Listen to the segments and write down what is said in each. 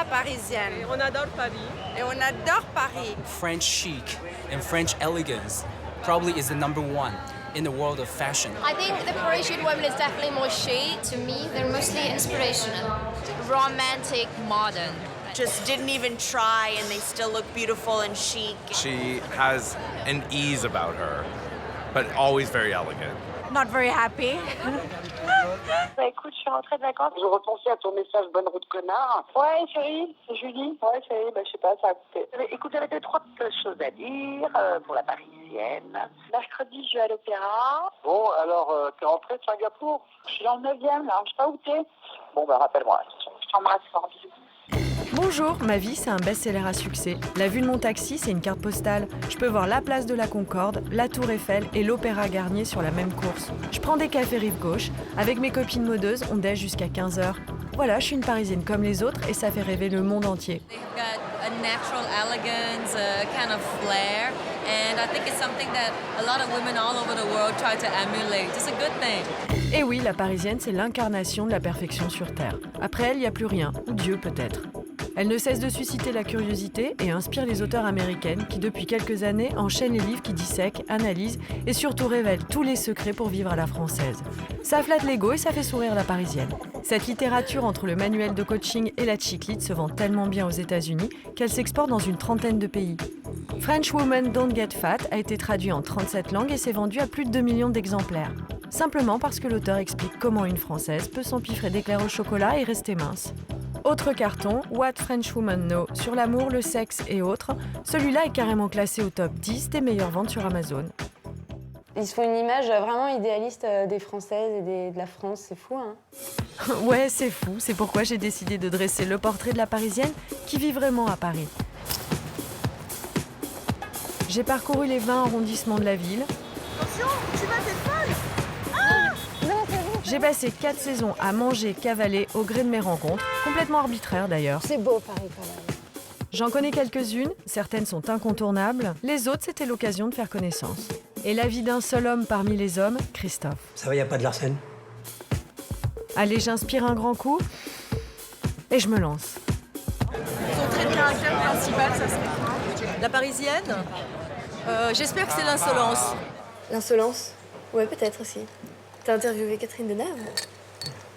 la parisienne. Et on adore Paris. Et on adore Paris. French chic and French elegance probably is the number one in the world of fashion. I think the Parisian woman is definitely more chic. To me, they're mostly inspirational, romantic, modern. Just didn't even try and they still look beautiful and chic. She has an ease about her, but always very elegant. Not very happy. Bah écoute, je suis rentrée de vacances. Je repensais à ton message bonne route connard. Ouais chérie, c'est Julie. Ouais chérie, bah je sais pas, ça a coupé. Écoute, j'avais 2-3 petites choses à dire pour la parisienne. Mercredi, je vais à l'opéra. Bon, alors, t'es rentrée de Singapour? Je suis dans le 9e là, je sais pas où t'es. Bon bah rappelle-moi, je t'embrasse fort, bisous. Bonjour, ma vie c'est un best-seller à succès. La vue de mon taxi c'est une carte postale. Je peux voir la place de la Concorde, la Tour Eiffel et l'Opéra Garnier sur la même course. Je prends des cafés rive gauche. Avec mes copines modeuses, on déj jusqu'à 15h. Voilà, je suis une Parisienne comme les autres et ça fait rêver le monde entier. They've got a natural elegance, a kind of flair, and I think it's something that a lot of women all over the world try to emulate. It's a good thing. Et oui, la Parisienne c'est l'incarnation de la perfection sur Terre. Après elle, il n'y a plus rien, ou Dieu peut-être. Elle ne cesse de susciter la curiosité et inspire les auteurs américaines qui, depuis quelques années, enchaînent les livres qui dissèquent, analysent et surtout révèlent tous les secrets pour vivre à la française. Ça flatte l'ego et ça fait sourire la Parisienne. Cette littérature entre le manuel de coaching et la chiclite se vend tellement bien aux États-Unis qu'elle s'exporte dans une trentaine de pays. French Woman Don't Get Fat a été traduit en 37 langues et s'est vendu à plus de 2 millions d'exemplaires. Simplement parce que l'auteur explique comment une Française peut s'empiffrer d'éclairs au chocolat et rester mince. Autre carton, What French Women Know, sur l'amour, le sexe et autres, celui-là est carrément classé au top 10 des meilleures ventes sur Amazon. Ils se font une image vraiment idéaliste des Françaises et de la France, c'est fou, hein. Ouais, c'est fou, c'est pourquoi j'ai décidé de dresser le portrait de la Parisienne qui vit vraiment à Paris. J'ai parcouru les 20 arrondissements de la ville. Attention, tu vas t'être folle. J'ai passé 4 saisons à manger, cavaler au gré de mes rencontres, complètement arbitraires d'ailleurs. C'est beau Paris quand même. J'en connais quelques-unes, certaines sont incontournables, les autres c'était l'occasion de faire connaissance. Et la vie d'un seul homme parmi les hommes, Christophe. Ça va, y a pas de Larsen? Allez, j'inspire un grand coup et je me lance. Son trait de caractère principal, ça serait quoi? La parisienne? J'espère que c'est l'insolence. L'insolence? Ouais, peut-être aussi. T'as interviewé Catherine Deneuve?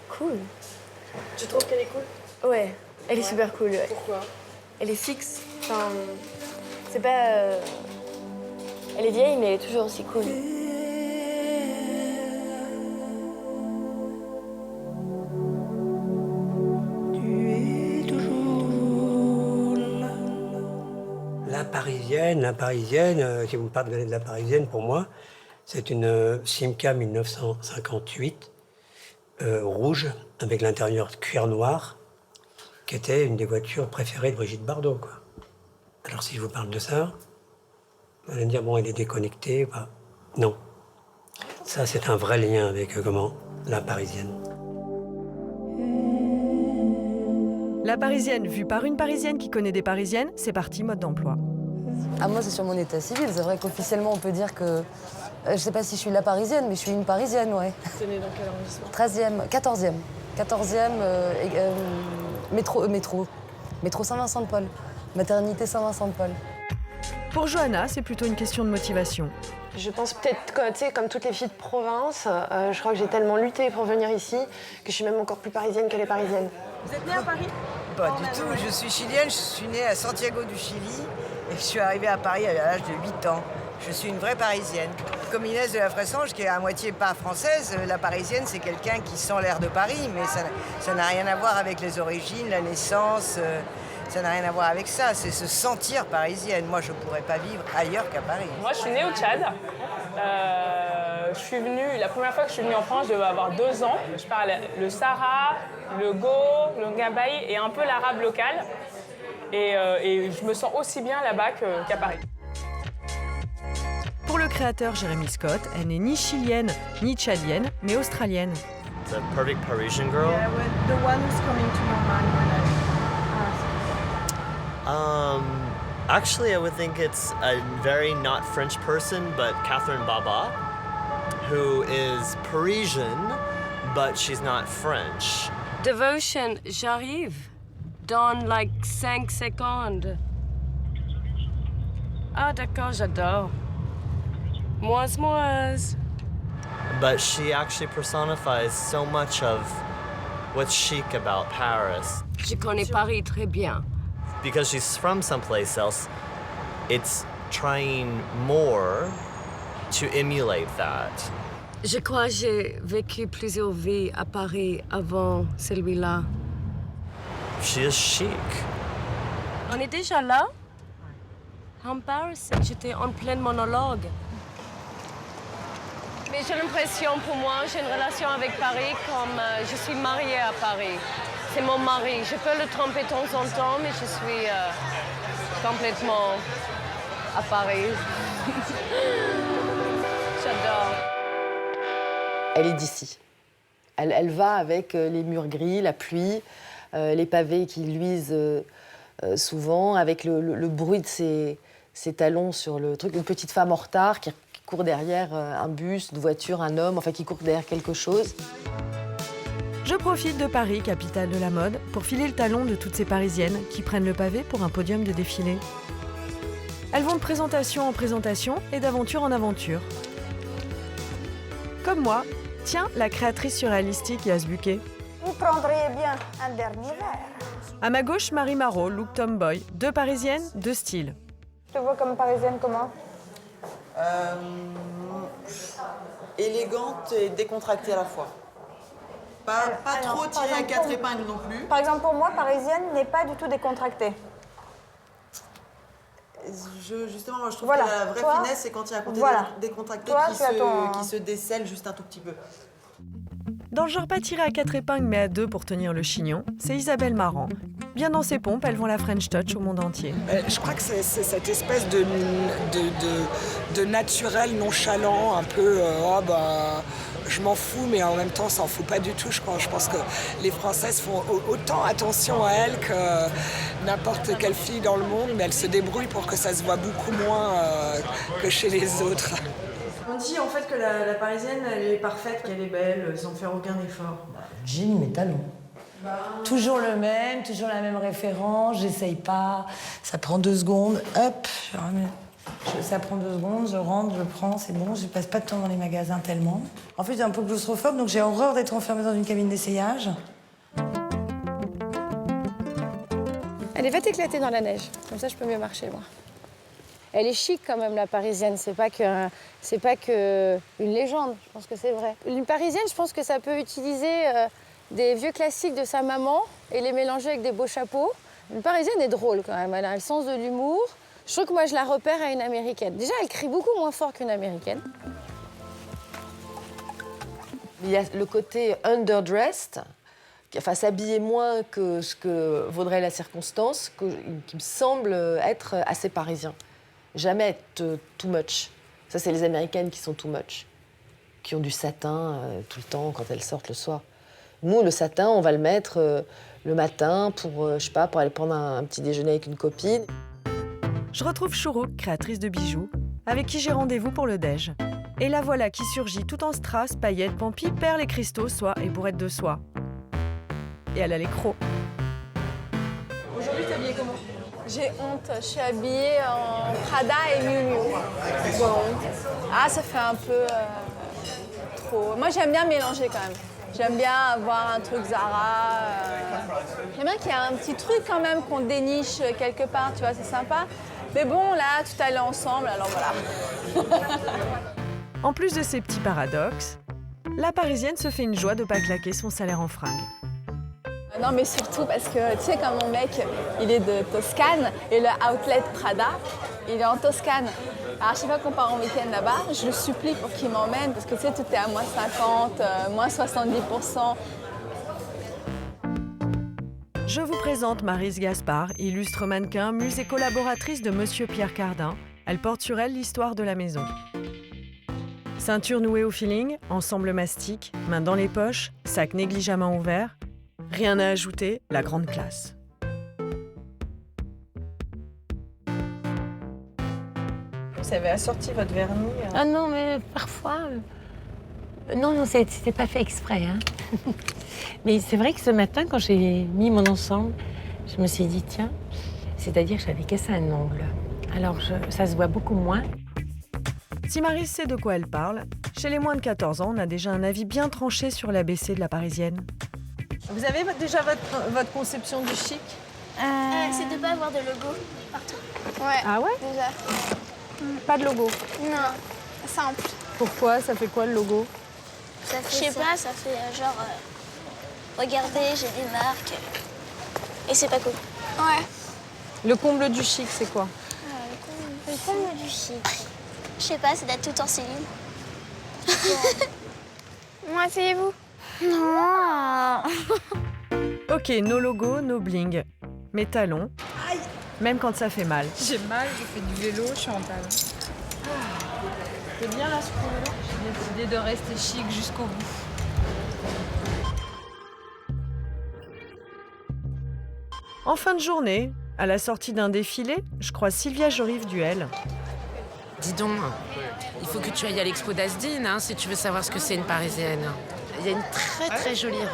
Cool. Tu trouves qu'elle est cool? Ouais, elle est super cool. Ouais. Pourquoi? Elle est fixe. Enfin, c'est pas... Elle est vieille, mais elle est toujours aussi cool. La Parisienne, si vous me parlez de la Parisienne, pour moi, c'est une Simca 1958, rouge, avec l'intérieur cuir noir, qui était une des voitures préférées de Brigitte Bardot, quoi. Alors si je vous parle de ça, vous allez me dire, bon, elle est déconnectée, bah, non. Ça, c'est un vrai lien avec, la Parisienne. La Parisienne, vue par une Parisienne qui connaît des Parisiennes, c'est parti, mode d'emploi. Ah, moi, c'est sur mon état civil. C'est vrai qu'officiellement, on peut dire que... je sais pas si je suis la Parisienne, mais je suis une Parisienne, ouais. T'es née dans quel arrondissement? 13e, 14e. 14e, métro Saint-Vincent-de-Paul. Maternité Saint-Vincent-de-Paul. Pour Johanna, c'est plutôt une question de motivation. Je pense peut-être, tu sais, comme toutes les filles de province, je crois que j'ai tellement lutté pour venir ici que je suis même encore plus parisienne que les Parisiennes. Vous êtes née à Paris? Pas du tout, je suis chilienne, je suis née à Santiago du Chili et je suis arrivée à Paris à l'âge de 8 ans. Je suis une vraie Parisienne. Comme Inès de la Fressange, qui est à moitié pas française, la Parisienne, c'est quelqu'un qui sent l'air de Paris, mais ça n'a rien à voir avec les origines, la naissance, ça n'a rien à voir avec ça, c'est se sentir parisienne. Moi, je ne pourrais pas vivre ailleurs qu'à Paris. Moi, je suis née au Tchad. Je suis venue, la première fois que je suis venue en France, je devais avoir 2 ans. Je parle le Sahara, le Go, le Ngabaï et un peu l'arabe local. Et je me sens aussi bien là-bas qu'à Paris. Pour le créateur Jérémy Scott, elle n'est ni chilienne ni tchadienne, mais australienne. The perfect Parisian girl. Yeah, well, the one who's coming to your mind when I ask. Actually, I would think it's a very not French person, but Catherine Baba, who is Parisian, but she's not French. Devotion, j'arrive. Dans like 5 secondes. Ah d'accord, j'adore. Moise. But she actually personifies so much of what's chic about Paris. Je connais Paris très bien. Because she's from someplace else, it's trying more to emulate that. Je crois que j'ai vécu plusieurs vies à Paris avant celui-là. She is chic. On est déjà là? Embarrassing. J'étais en plein monologue. Mais j'ai l'impression, pour moi, j'ai une relation avec Paris comme je suis mariée à Paris. C'est mon mari. Je peux le tromper de temps en temps, mais je suis complètement à Paris. J'adore. Elle est d'ici. Elle va avec les murs gris, la pluie, les pavés qui luisent souvent, avec le bruit de ses talons sur le truc. Une petite femme en retard qui court derrière un bus, une voiture, un homme, enfin qui court derrière quelque chose. Je profite de Paris, capitale de la mode, pour filer le talon de toutes ces Parisiennes qui prennent le pavé pour un podium de défilé. Elles vont de présentation en présentation et d'aventure en aventure. Comme moi, tiens la créatrice surréalistique Yas Buquet. Vous prendriez bien un dernier verre. À ma gauche, Marie Marot, look tomboy. 2 Parisiennes, 2 styles. Je te vois comme parisienne comment? Élégante et décontractée à la fois. Pas trop tirée à 4 épingles non plus. Par exemple, pour moi, parisienne n'est pas du tout décontractée. Justement, moi, je trouve Voilà. que la vraie Toi, finesse, c'est quand il y a un côté voilà. décontracté Toi, qui se décèle juste un tout petit peu. Dans le genre pas tiré à 4 épingles mais à 2 pour tenir le chignon, c'est Isabelle Marant. Bien dans ses pompes, elles vont la French touch au monde entier. Je crois que c'est cette espèce de naturel nonchalant, un peu je m'en fous, mais en même temps, ça en fout pas du tout. Je pense que les Françaises font autant attention à elles que n'importe quelle fille dans le monde, mais elles se débrouillent pour que ça se voit beaucoup moins que chez les autres. On dit en fait que la Parisienne, elle est parfaite, qu'elle est belle, sans faire aucun effort. Jean, mes talons. Toujours le même, toujours la même référence, j'essaye pas. Ça prend 2 secondes, hop, ça prend 2 secondes, je rentre, je prends, c'est bon, je passe pas de temps dans les magasins tellement. En fait, j'ai un peu claustrophobe, donc j'ai horreur d'être enfermée dans une cabine d'essayage. Allez, va t'éclater dans la neige, comme ça je peux mieux marcher, moi. Elle est chic quand même, la Parisienne, c'est pas que une légende, je pense que c'est vrai. Une Parisienne, je pense que ça peut utiliser des vieux classiques de sa maman et les mélanger avec des beaux chapeaux. Une Parisienne est drôle quand même, elle a le sens de l'humour. Je trouve que moi je la repère à une Américaine. Déjà, elle crie beaucoup moins fort qu'une Américaine. Il y a le côté underdressed, enfin s'habiller moins que ce que vaudrait la circonstance, qui me semble être assez parisien. Jamais être too much. Ça, c'est les Américaines qui sont too much, qui ont du satin tout le temps quand elles sortent le soir. Nous, le satin, on va le mettre le matin pour, je sais pas, pour aller prendre un petit déjeuner avec une copine. Je retrouve Chourouk, créatrice de bijoux, avec qui j'ai rendez-vous pour le déj. Et la voilà qui surgit tout en strass, paillettes, pampis, perles et cristaux, soie et bourrettes de soie. Et elle a les crocs. Aujourd'hui, t'es habillée comment? J'ai honte, je suis habillée en Prada et Miu Miu. Pourquoi honte? Ah, ça fait un peu trop. Moi, j'aime bien mélanger quand même. J'aime bien avoir un truc Zara. J'aime bien qu'il y ait un petit truc quand même qu'on déniche quelque part, tu vois, c'est sympa. Mais bon, là, tout allait ensemble, alors voilà. En plus de ces petits paradoxes, la Parisienne se fait une joie de ne pas claquer son salaire en fringues. Non, mais surtout parce que, tu sais, comme mon mec, il est de Toscane, et le outlet Prada, il est en Toscane. Alors, à chaque fois qu'on part en week-end là-bas, je le supplie pour qu'il m'emmène, parce que, tu sais, tout est à moins 50, moins 70%. Je vous présente Maryse Gaspard, illustre mannequin, muse et collaboratrice de Monsieur Pierre Cardin. Elle porte sur elle l'histoire de la maison. Ceinture nouée au feeling, ensemble mastic, mains dans les poches, sac négligemment ouvert. Rien à ajouter, la grande classe. Vous avez assorti votre vernis Ah non, mais parfois... Non, c'était pas fait exprès. Hein. Mais c'est vrai que ce matin, quand j'ai mis mon ensemble, Je me suis dit, tiens, c'est-à-dire que j'avais cassé un ongle. Alors, ça se voit beaucoup moins. Si Maryse sait de quoi elle parle, chez les moins de 14 ans, on a déjà un avis bien tranché sur l'ABC de la Parisienne. Vous avez déjà votre conception du chic? C'est de ne pas avoir de logo partout. Ouais. Ah ouais? Déjà. Pas de logo? Non, simple. Pourquoi? Ça fait quoi le logo? Je sais pas, ça fait genre... regardez, j'ai des marques. Et c'est pas cool. Ouais. Le comble du chic, c'est quoi? Le comble du chic. Je sais pas, c'est d'être tout en céline. Moi, essayez-vous. Non. Ok, nos logos, nos bling. Mes talons, même quand ça fait mal. J'ai mal, je fais du vélo, je suis en talons. C'est bien là, ce vélo? J'ai décidé de rester chic jusqu'au bout. En fin de journée, à la sortie d'un défilé, je croise Sylvia Jorive-Duel. Dis donc, il faut que tu ailles à l'expo d'Asdin hein, si tu veux savoir ce que c'est une Parisienne. Il y a une très jolie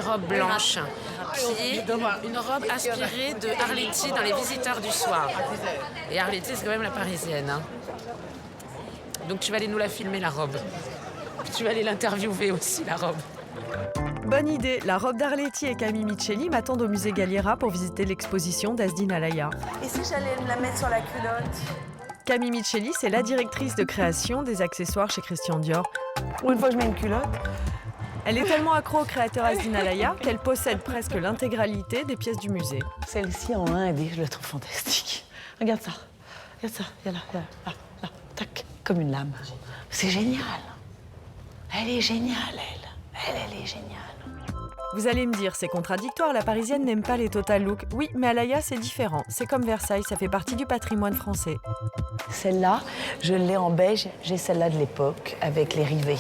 robe blanche, qui est une robe inspirée de Arletty dans Les Visiteurs du Soir. Et Arletty, c'est quand même la Parisienne. Hein. Donc tu vas aller nous la filmer, la robe. Tu vas aller l'interviewer aussi, la robe. Bonne idée, la robe d'Arletty et Camille Micheli m'attendent au musée Galliera pour visiter l'exposition d'Asdin Alaya. Et si j'allais me la mettre sur la culotte? Camille Micheli, c'est la directrice de création des accessoires chez Christian Dior. Ou une fois que je mets une culotte. Elle est tellement accro au créateur Asdin Alaya qu'elle possède presque l'intégralité des pièces du musée. Celle-ci en 1D, je la trouve fantastique. Regarde ça, il y a là, tac, comme une lame. C'est génial. Elle est géniale, elle est géniale. Vous allez me dire, c'est contradictoire, la Parisienne n'aime pas les total looks. Oui, mais Alaya, c'est différent. C'est comme Versailles, ça fait partie du patrimoine français. Celle-là, je l'ai en beige. J'ai celle-là de l'époque, avec les rivets.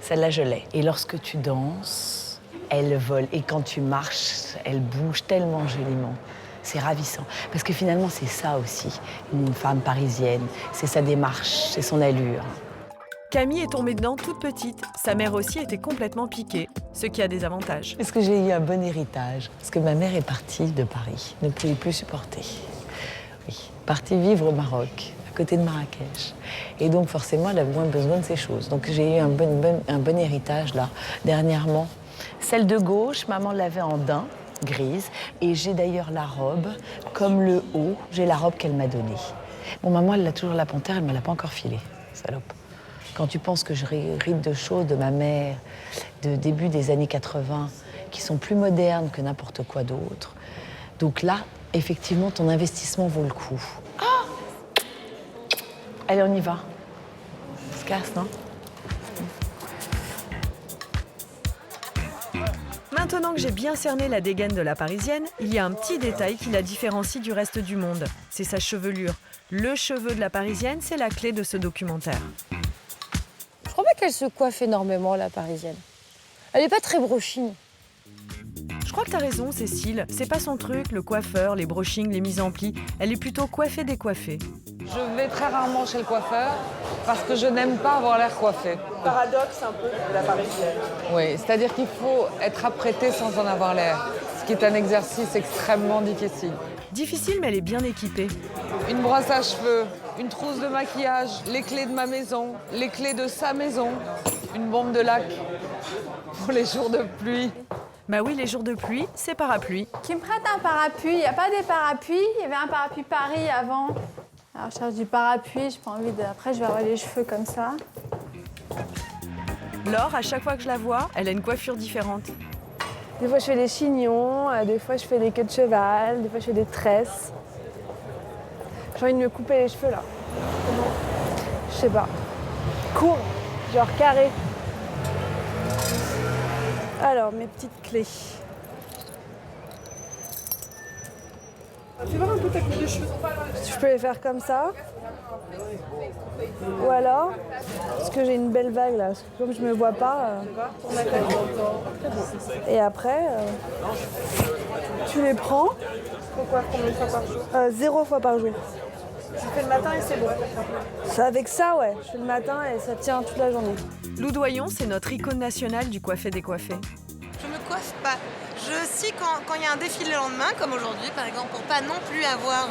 Celle-là, je l'ai. Et lorsque tu danses, elle vole. Et quand tu marches, elle bouge tellement joliment. C'est ravissant. Parce que finalement, c'est ça aussi, une femme parisienne. C'est sa démarche, c'est son allure. Camille est tombée dedans toute petite. Sa mère aussi était complètement piquée, ce qui a des avantages. Est-ce que j'ai eu un bon héritage? Parce que ma mère est partie de Paris, ne pouvait plus supporter. Oui, partie vivre au Maroc, à côté de Marrakech. Et donc forcément, elle a moins besoin de ces choses. Donc j'ai eu un bon héritage là, dernièrement. Celle de gauche, maman l'avait en daim, grise. Et j'ai d'ailleurs la robe, comme le haut, j'ai la robe qu'elle m'a donnée. Bon, maman, elle a toujours la panthère, elle ne me l'a pas encore filée, salope. Quand tu penses que je hérite de choses de ma mère, de début des années 80, qui sont plus modernes que n'importe quoi d'autre. Donc là, effectivement, ton investissement vaut le coup. Ah! Allez, on y va. On se casse, non? Maintenant que j'ai bien cerné la dégaine de la Parisienne, il y a un petit détail qui la différencie du reste du monde. C'est sa chevelure. Le cheveu de la Parisienne, c'est la clé de ce documentaire. Je crois pas qu'elle se coiffe énormément, la Parisienne. Elle est pas très brochine. Je crois que t'as raison, Cécile. C'est pas son truc, le coiffeur, les brochings, les mises en plis. Elle est plutôt coiffée décoiffée. Je vais très rarement chez le coiffeur parce que je n'aime pas avoir l'air coiffée. Paradoxe un peu de la Parisienne. Oui, c'est-à-dire qu'il faut être apprêté sans en avoir l'air, ce qui est un exercice extrêmement difficile. Difficile, mais elle est bien équipée. Une brosse à cheveux, une trousse de maquillage, les clés de ma maison, les clés de sa maison, une bombe de lac pour les jours de pluie. Bah oui, les jours de pluie, c'est parapluie. Qui me prête un parapluie? Il n'y a pas des parapluies? Il y avait un parapluie Paris avant. Alors je cherche du parapluie, j'ai pas envie de... Après je vais avoir les cheveux comme ça. Laure, à chaque fois que je la vois, elle a une coiffure différente. Des fois je fais des chignons, des fois je fais des queues de cheval, des fois je fais des tresses. J'ai envie de me couper les cheveux là. Je sais pas. Court, genre carré. Alors, mes petites clés. Tu vois un peu ta coupe de cheveux? Je peux les faire comme ça. Ou alors, parce que j'ai une belle vague là, parce que comme je me vois pas. Et après, tu les prends. Pourquoi? Combien de fois par jour? 0 fois par jour. Tu fais le matin et c'est bon. C'est avec ça, ouais. Je fais le matin et ça tient toute la journée. Lou Doyon, c'est notre icône nationale du coiffé décoiffé. Je me coiffe pas. Je si quand il y a un défilé le lendemain, comme aujourd'hui par exemple, pour pas non plus avoir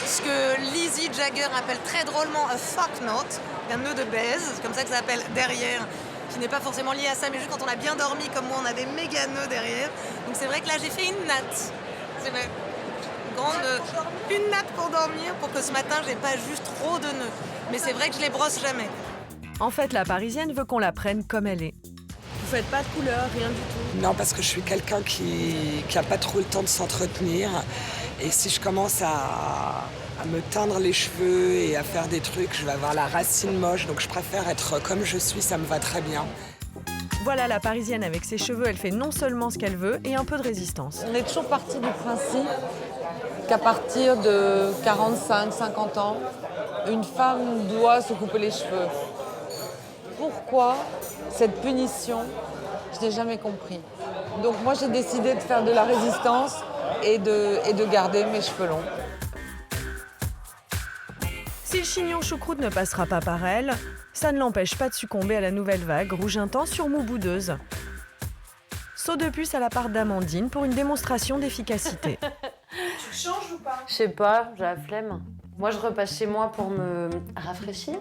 ce que Lizzie Jagger appelle très drôlement un fuck note, un nœud de baise, c'est comme ça que ça s'appelle derrière, qui n'est pas forcément lié à ça, mais juste quand on a bien dormi, comme moi, on a des méga nœuds derrière. Donc c'est vrai que là, j'ai fait une natte. C'est vrai. Une natte pour dormir, pour que ce matin, j'ai pas juste trop de nœuds. Mais c'est vrai que je les brosse jamais. En fait, la Parisienne veut qu'on la prenne comme elle est. Vous faites pas de couleur, rien du tout? Non, parce que je suis quelqu'un qui a pas trop le temps de s'entretenir. Et si je commence à me teindre les cheveux et à faire des trucs, je vais avoir la racine moche. Donc je préfère être comme je suis, ça me va très bien. Voilà la Parisienne avec ses cheveux, elle fait non seulement ce qu'elle veut et un peu de résistance. On est toujours parti du principe qu'à partir de 45, 50 ans, une femme doit se couper les cheveux. Pourquoi cette punition? Je n'ai jamais compris. Donc moi j'ai décidé de faire de la résistance et de garder mes cheveux longs. Si le chignon choucroute ne passera pas par elle, ça ne l'empêche pas de succomber à la nouvelle vague rouge intense sur moue boudeuse. Saut de puce à la part d'Amandine pour une démonstration d'efficacité. Tu changes ou pas? Je sais pas, j'ai la flemme. Moi, je repasse chez moi pour me rafraîchir,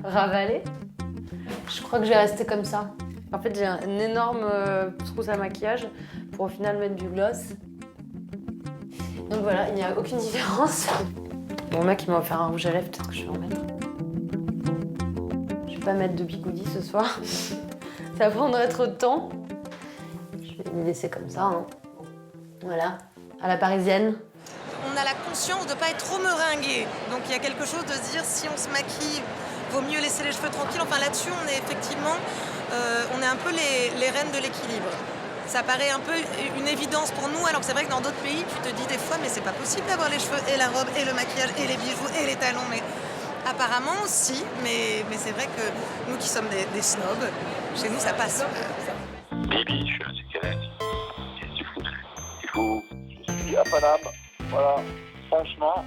ravaler. Je crois que je vais rester comme ça. En fait, j'ai un énorme trousse à maquillage pour au final mettre du gloss. Donc voilà, il n'y a aucune différence. Mon mec, il m'a offert un rouge à lèvres, peut-être que je vais en mettre. Je vais pas mettre de bigoudi ce soir. Ça prendrait trop de temps. Je vais me laisser comme ça, hein. Voilà, à la parisienne. On a la conscience de ne pas être trop meringué. Donc il y a quelque chose de se dire, si on se maquille, vaut mieux laisser les cheveux tranquilles. Enfin là-dessus, on est effectivement, on est un peu les reines de l'équilibre. Ça paraît un peu une évidence pour nous, alors que c'est vrai que dans d'autres pays, tu te dis des fois, mais c'est pas possible d'avoir les cheveux et la robe et le maquillage et les bijoux et les talons. Mais apparemment, si, mais c'est vrai que nous qui sommes des snobs, chez nous, ça passe. Bibi, je suis Kenneth. Qu'est-ce que tu fous? Il faut... Je suis à Paname. Voilà. Franchement,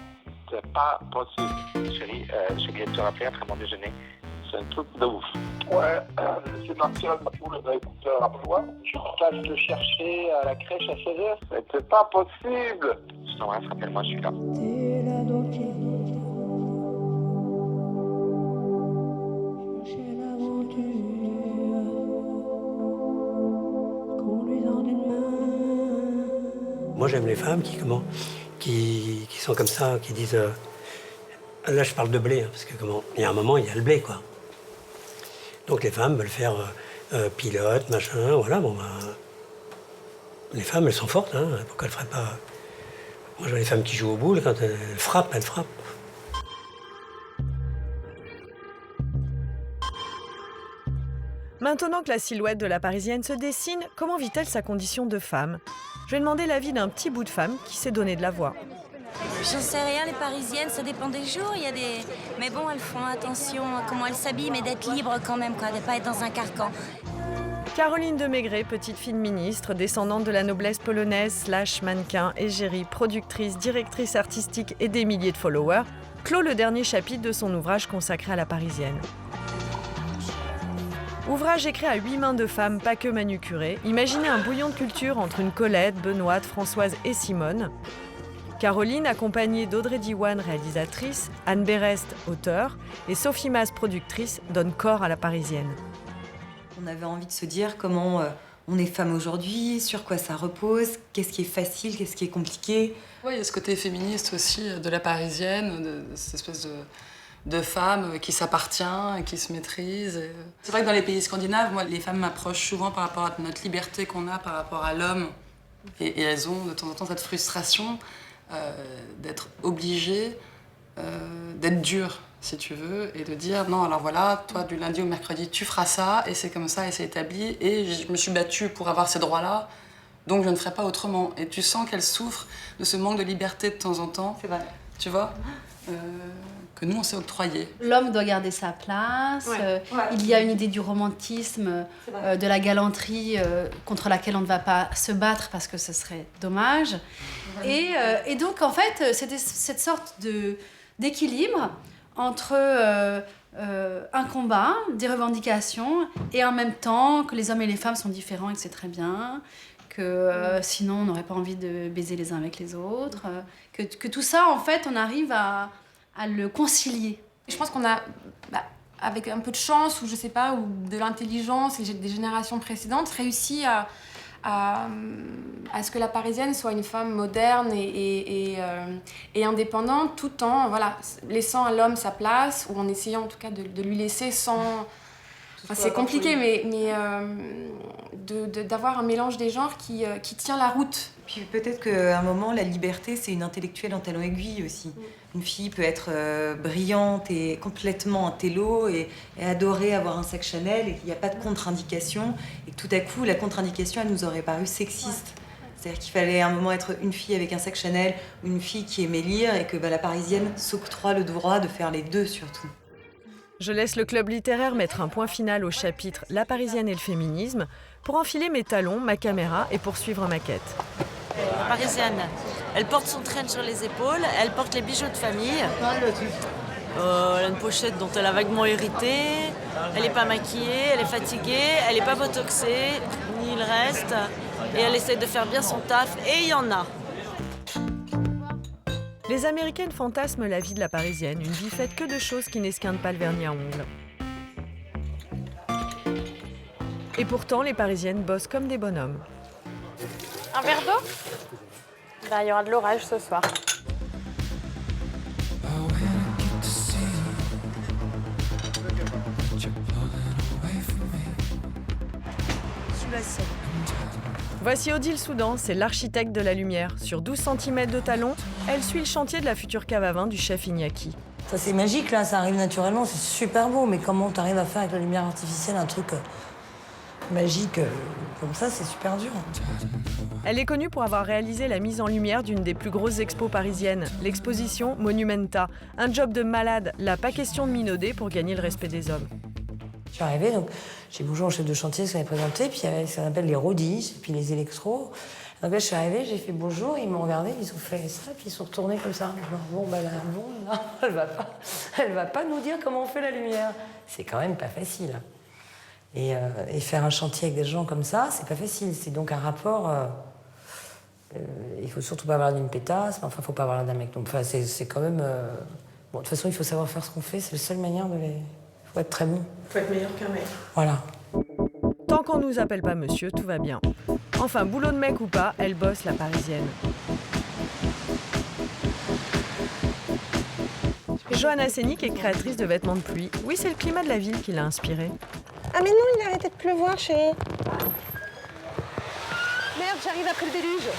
c'est pas possible. Chérie, je viens de te rappeler après mon déjeuner. C'est un truc de ouf. Ouais, c'est Martial, ma poule, écoute, rappelle-moi. Je passe te chercher à la crèche à 16h. Mais c'est pas possible. Je t'embrasse, rappelle-moi, je suis là. Moi, j'aime les femmes qui sont comme ça, qui disent... là, je parle de blé, hein, parce que il y a un moment, il y a le blé, quoi. Donc les femmes veulent faire pilote, machin, voilà, bon, les femmes, elles sont fortes, hein, pourquoi elles ne feraient pas... Moi, je vois les femmes qui jouent au boule, quand elles frappent, elles frappent. Maintenant que la silhouette de la Parisienne se dessine, comment vit-elle sa condition de femme? Je vais demander l'avis d'un petit bout de femme qui s'est donné de la voix. J'en sais rien, les Parisiennes, ça dépend des jours. Il y a des... Mais bon, elles font attention à comment elles s'habillent, mais d'être libres quand même, quoi, de ne pas être dans un carcan. Caroline de Maigret, petite fille de ministre, descendante de la noblesse polonaise, mannequin, égérie, productrice, directrice artistique et des milliers de followers, clôt le dernier chapitre de son ouvrage consacré à la Parisienne. Ouvrage écrit à 8 mains de femmes, pas que manucurées. Imaginez un bouillon de culture entre une Colette, Benoît, Françoise et Simone. Caroline, accompagnée d'Audrey Diwan, réalisatrice, Anne Berest, auteure, et Sophie Mas, productrice, donne corps à la Parisienne. On avait envie de se dire comment on est femme aujourd'hui, sur quoi ça repose, qu'est-ce qui est facile, qu'est-ce qui est compliqué. Oui, il y a ce côté féministe aussi de la Parisienne, de cette espèce de femme qui s'appartient, qui se maîtrise. C'est vrai que dans les pays scandinaves, moi, les femmes m'approchent souvent par rapport à notre liberté qu'on a par rapport à l'homme. Et elles ont de temps en temps cette frustration d'être obligées, d'être dures, si tu veux, et de dire non, alors voilà, toi, du lundi au mercredi, tu feras ça, et c'est comme ça, et c'est établi, et je me suis battue pour avoir ces droits-là, donc je ne ferai pas autrement. Et tu sens qu'elle souffre de ce manque de liberté de temps en temps. C'est vrai. Tu vois que nous, on s'est octroyé. L'homme doit garder sa place. Il y a une idée du romantisme, de la galanterie contre laquelle on ne va pas se battre parce que ce serait dommage. Et donc, en fait, c'était cette sorte d'équilibre entre un combat, des revendications, et en même temps que les hommes et les femmes sont différents et que c'est très bien, que sinon on n'aurait pas envie de baiser les uns avec les autres, que tout ça, en fait, on arrive à le concilier. Je pense qu'on a, avec un peu de chance, ou je sais pas, ou de l'intelligence et des générations précédentes, réussi à ce que la Parisienne soit une femme moderne et indépendante, tout en laissant à l'homme sa place, ou en essayant en tout cas de lui laisser sans... Enfin, c'est compliqué, mais d'avoir un mélange des genres qui tient la route. Puis peut-être qu'à un moment, la liberté, c'est une intellectuelle en talons aiguilles aussi. Une fille peut être brillante et complètement intello et adorer avoir un sac Chanel et qu'il n'y a pas de contre-indication. Et que tout à coup, la contre-indication, elle nous aurait paru sexiste. C'est-à-dire qu'il fallait à un moment être une fille avec un sac Chanel ou une fille qui aimait lire et que la Parisienne s'octroie le droit de faire les deux surtout. Je laisse le club littéraire mettre un point final au chapitre « La Parisienne et le féminisme » pour enfiler mes talons, ma caméra et poursuivre ma quête. La Parisienne, elle porte son traîne sur les épaules, elle porte les bijoux de famille. Elle a une pochette dont elle a vaguement hérité, elle n'est pas maquillée, elle est fatiguée, elle n'est pas botoxée, ni le reste, et elle essaie de faire bien son taf, et il y en a. Les Américaines fantasment la vie de la Parisienne, une vie faite que de choses qui n'esquintent pas le vernis à ongles. Et pourtant, les Parisiennes bossent comme des bonhommes. Un verre d'eau ? Il y aura de l'orage ce soir. Sous la scène. Voici Odile Soudan, c'est l'architecte de la lumière. Sur 12 cm de talon, elle suit le chantier de la future cave à vin du chef Iñaki. Ça c'est magique là, ça arrive naturellement, c'est super beau, mais comment t'arrives à faire avec la lumière artificielle un truc magique comme ça, c'est super dur. Elle est connue pour avoir réalisé la mise en lumière d'une des plus grosses expos parisiennes, l'exposition Monumenta. Un job de malade, là pas question de minauder pour gagner le respect des hommes. Je suis arrivée, donc j'ai bonjour au chef de chantier, ce qu'on avait présenté, puis il y avait ce qu'on appelle les rodis, puis les électros. Donc là, je suis arrivée, j'ai fait bonjour, ils m'ont regardé, ils ont fait ça, puis ils sont retournés comme ça. Bon, là, elle va pas nous dire comment on fait la lumière. C'est quand même pas facile. Et faire un chantier avec des gens comme ça, c'est pas facile. C'est donc un rapport. Il faut surtout pas avoir l'air d'une pétasse, mais enfin, faut pas avoir l'air d'un mec. Donc, enfin, c'est quand même. Bon, de toute façon, il faut savoir faire ce qu'on fait, c'est la seule manière de les. Faut être très bon. Faut être meilleur qu'un mec. Voilà. Tant qu'on nous appelle pas monsieur, tout va bien. Enfin, boulot de mec ou pas, elle bosse la Parisienne. Johanna Sénic est créatrice de vêtements de pluie. Oui, c'est le climat de la ville qui l'a inspirée. Ah mais non, il a arrêté de pleuvoir, chérie. Merde, j'arrive après le déluge.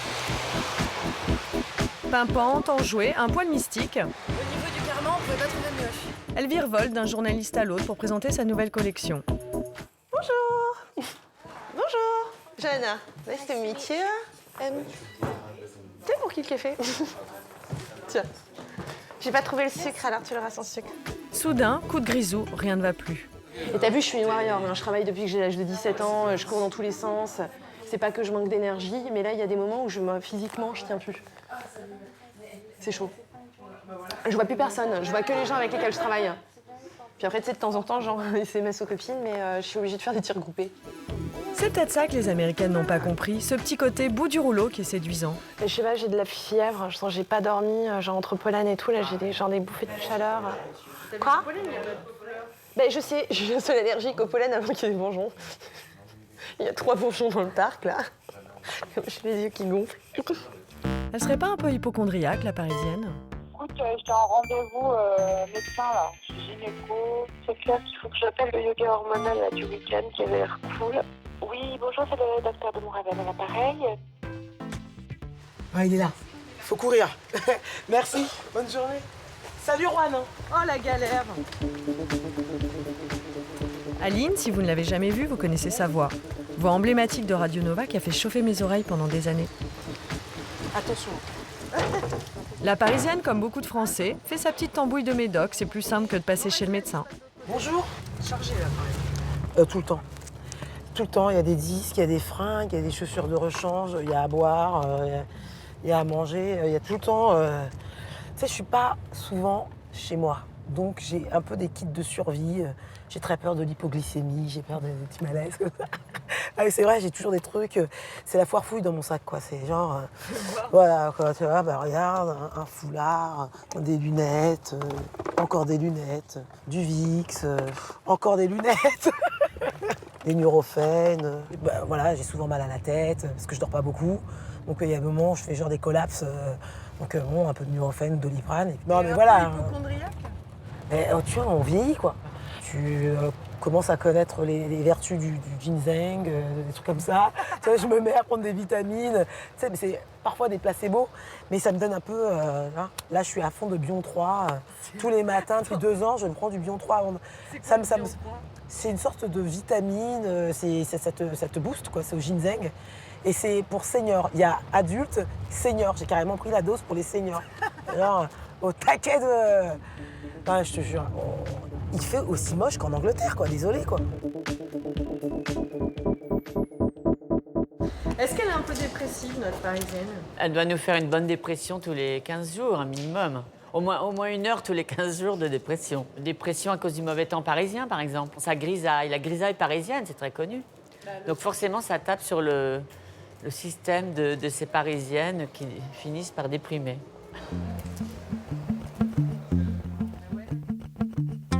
Pimpante, enjouée, un poil mystique. Au niveau du carreman, on pouvait pas trouver mieux. Elle virevolte d'un journaliste à l'autre pour présenter sa nouvelle collection. Bonjour. Bonjour. Johanna, nice to meet you. Tiens, pour qui le café? Tiens. J'ai pas trouvé le sucre, alors tu l'auras sans sucre. Soudain, coup de grisou, rien ne va plus. Et t'as vu, je suis une warrior. Je travaille depuis que j'ai l'âge de 17 ans, je cours dans tous les sens. C'est pas que je manque d'énergie, mais là, il y a des moments où physiquement, je tiens plus. C'est chaud. Je vois plus personne, je vois que les gens avec lesquels je travaille. Puis après, tu sais, de temps en temps, genre, SMS aux copines, mais je suis obligée de faire des tirs groupés. C'est peut-être ça que les Américaines n'ont pas compris, ce petit côté bout du rouleau qui est séduisant. Mais je sais pas, j'ai de la fièvre, je sens que j'ai pas dormi, genre entre pollen et tout, là, j'ai des bouffées de chaleur. Quoi? Ben, je sais, je suis seule allergique au pollen avant qu'il y ait des bourgeons. Il y a 3 bourgeons dans le parc, là. Comme j'ai les yeux qui gonflent. Elle serait pas un peu hypocondriaque, la Parisienne? Écoute, j'étais en rendez-vous médecin, là, chez gynéco. C'est clair qu'il faut que j'appelle le yoga hormonal là, du week-end, qui avait l'air cool. Oui, bonjour, c'est le docteur de mon réveil à l'appareil. Ah, il est là. Faut courir. Merci, bonne journée. Salut, Juan. Oh, la galère. Aline, si vous ne l'avez jamais vue, vous connaissez sa voix. Voix emblématique de Radio Nova qui a fait chauffer mes oreilles pendant des années. Attention. La Parisienne, comme beaucoup de Français, fait sa petite tambouille de médoc. C'est plus simple que de passer chez le médecin. Bonjour. Chargé, là, quand même. Tout le temps. Tout le temps, il y a des disques, il y a des fringues, il y a des chaussures de rechange, il y a à boire, il y a à manger, il y a tout le temps... Tu sais, je suis pas souvent chez moi. Donc j'ai un peu des kits de survie. J'ai très peur de l'hypoglycémie, j'ai peur des petits malaises. Ah, c'est vrai, j'ai toujours des trucs. C'est la foire fouille dans mon sac, quoi. C'est genre, voilà, quoi, tu vois, bah, regarde, un foulard, des lunettes, encore des lunettes, du Vicks, encore des lunettes, des Nurofen. Bah, voilà, j'ai souvent mal à la tête parce que je dors pas beaucoup. Donc il y a un moment, je fais genre des collapses. Donc bon, un peu de Nurofen, Doliprane. Non, mais voilà. Tu vois, on vieillit, quoi. Tu commences à connaître les vertus du ginseng, des trucs comme ça. Tu vois, je me mets à prendre des vitamines. Tu sais, c'est parfois des placebos, mais ça me donne un peu... Là, je suis à fond de Bion 3. Tous les matins, depuis 2 ans, je me prends du Bion 3. C'est une sorte de vitamine, ça te booste, quoi. C'est au ginseng. Et c'est pour seniors. Il y a adultes, seniors. J'ai carrément pris la dose pour les seniors. Genre, au taquet de... Ah, je te jure. Il fait aussi moche qu'en Angleterre, quoi. Désolé, quoi. Est-ce qu'elle est un peu dépressive, notre Parisienne? Elle doit nous faire une bonne dépression tous les 15 jours, un minimum. Au moins 1 heure tous les 15 jours de dépression. Dépression à cause du mauvais temps parisien, par exemple. Ça grisaille. La grisaille parisienne, c'est très connu. Donc forcément, ça tape sur le système de ces Parisiennes qui finissent par déprimer.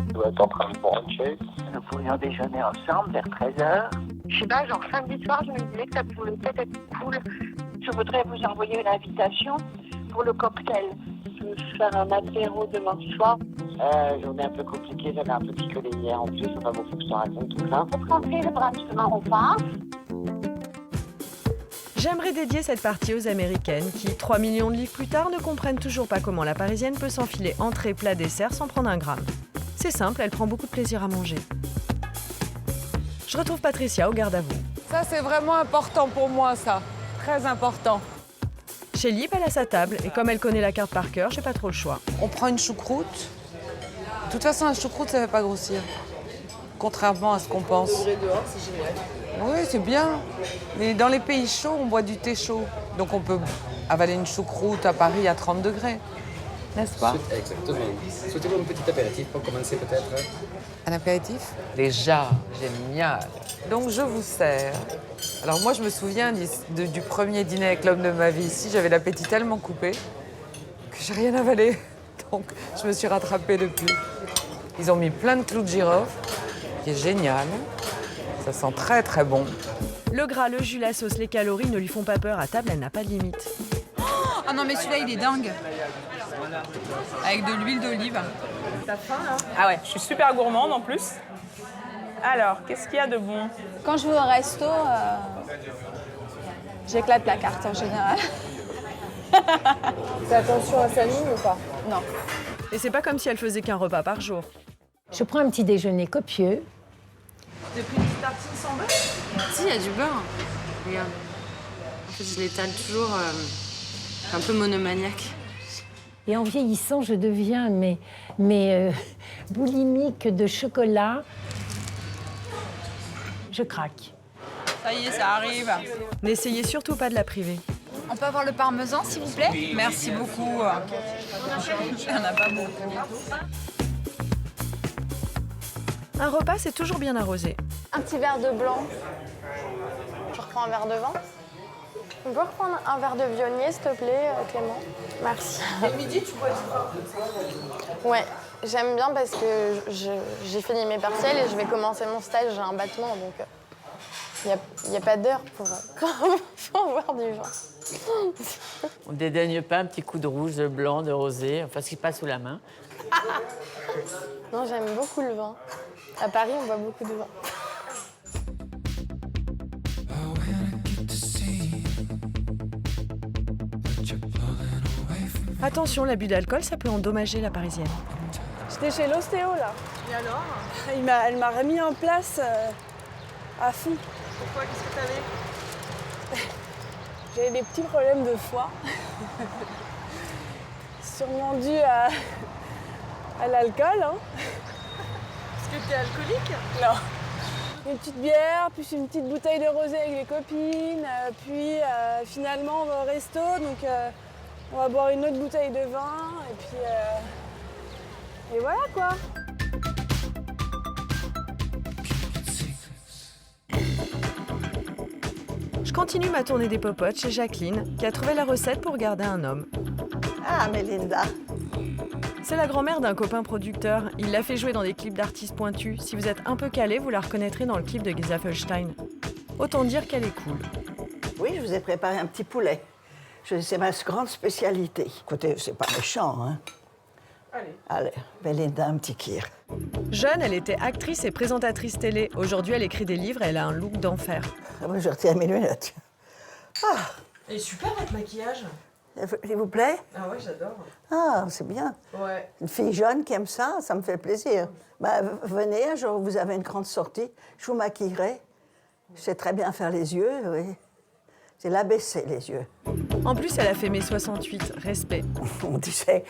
Tu dois être en train de bruncher. Nous pourrions déjeuner ensemble vers 13h. Je sais pas, genre samedi soir, je me disais que ça pouvait peut-être être cool. Je voudrais vous envoyer une invitation pour le cocktail. Je veux faire un apéro demain soir. Journée un peu compliquée, j'avais un peu picolé hier en plus. Enfin bon, faut que je te raconte tout ça. Pour rentrer le brunch demain, on part. J'aimerais dédier cette partie aux Américaines qui, 3 millions de livres plus tard, ne comprennent toujours pas comment la Parisienne peut s'enfiler entrée, plat, dessert sans prendre un gramme. C'est simple, elle prend beaucoup de plaisir à manger. Je retrouve Patricia au garde à vous. Ça, c'est vraiment important pour moi, ça. Très important. Chez Lip, elle a sa table et comme elle connaît la carte par cœur, j'ai pas trop le choix. On prend une choucroute. De toute façon, la choucroute, ça ne fait pas grossir. Contrairement à ce qu'on pense. Dehors, c'est génial. Oui, c'est bien. Mais dans les pays chauds, on boit du thé chaud. Donc on peut avaler une choucroute à Paris à 30 degrés. N'est-ce pas? Exactement. Souhaitez-vous un petit apéritif pour commencer peut-être? Un apéritif? Déjà, génial. Donc je vous sers. Alors moi, je me souviens du premier dîner avec l'homme de ma vie ici. J'avais l'appétit tellement coupé que j'ai rien avalé. Donc je me suis rattrapée depuis. Ils ont mis plein de clous de girofle, qui est génial. Ça sent très très bon. Le gras, le jus, la sauce, les calories ne lui font pas peur. À table, elle n'a pas de limite. Ah non, mais celui-là, il est dingue. Avec de l'huile d'olive. T'as faim, là? Ah ouais, je suis super gourmande en plus. Alors, qu'est-ce qu'il y a de bon? Quand je vais au resto, j'éclate la carte en général. Fais attention à sa ligne ou pas? Non. Et c'est pas comme si elle faisait qu'un repas par jour. Je prends un petit déjeuner copieux. Depuis une tartine sans beurre? Si, il y a du beurre. Regarde. En fait, je l'étale toujours un peu monomaniaque. Et en vieillissant, je deviens boulimique de chocolat. Je craque. Ça y est, ça arrive. N'essayez surtout pas de la priver. On peut avoir le parmesan, s'il vous plaît? Merci beaucoup. Il n'y en a pas beaucoup. Un repas, c'est toujours bien arrosé. Un petit verre de blanc. Je reprends un verre de vin. On peut reprendre un verre de Viognier, s'il te plaît, Clément? Merci. Et midi, tu bois du vin? Ouais, j'aime bien parce que j'ai fini mes partiels et je vais commencer mon stage, j'ai un battement, donc il n'y a pas d'heure pour boire du vin. On ne dédaigne pas un petit coup de rouge, de blanc, de rosé, enfin ce qui passe sous la main. Non, j'aime beaucoup le vin. À Paris, on boit beaucoup de vin. Attention, l'abus d'alcool, ça peut endommager la Parisienne. J'étais chez l'ostéo, là. Et alors? Elle m'a remis en place à fond. Pourquoi? Qu'est-ce que t'avais? J'avais des petits problèmes de foie. Sûrement dû à l'alcool, hein. Est-ce que t'es alcoolique? Non. Une petite bière, puis une petite bouteille de rosé avec les copines, puis finalement on va au resto, donc on va boire une autre bouteille de vin, et Et voilà quoi. Je continue ma tournée des popotes chez Jacqueline, qui a trouvé la recette pour garder un homme. Ah, Mélinda. C'est la grand-mère d'un copain producteur. Il l'a fait jouer dans des clips d'artistes pointus. Si vous êtes un peu calé, vous la reconnaîtrez dans le clip de Gizapfelstein. Autant dire qu'elle est cool. Oui, je vous ai préparé un petit poulet. C'est ma grande spécialité. Écoutez, c'est pas méchant, hein. Allez, Mélinda, un petit kir. Jeune, elle était actrice et présentatrice télé. Aujourd'hui, elle écrit des livres et elle a un look d'enfer. Moi, je retiens mes lunettes. Ah. Elle est super, votre maquillage. S'il vous plaît? Ah ouais, j'adore. Ah, c'est bien. Ouais. Une fille jeune qui aime ça, ça me fait plaisir. Bah, venez, un jour, vous avez une grande sortie, je vous maquillerai. Je sais très bien faire les yeux, oui. C'est l'ABC, les yeux. En plus, elle a fait mai 68. Respect. On disait,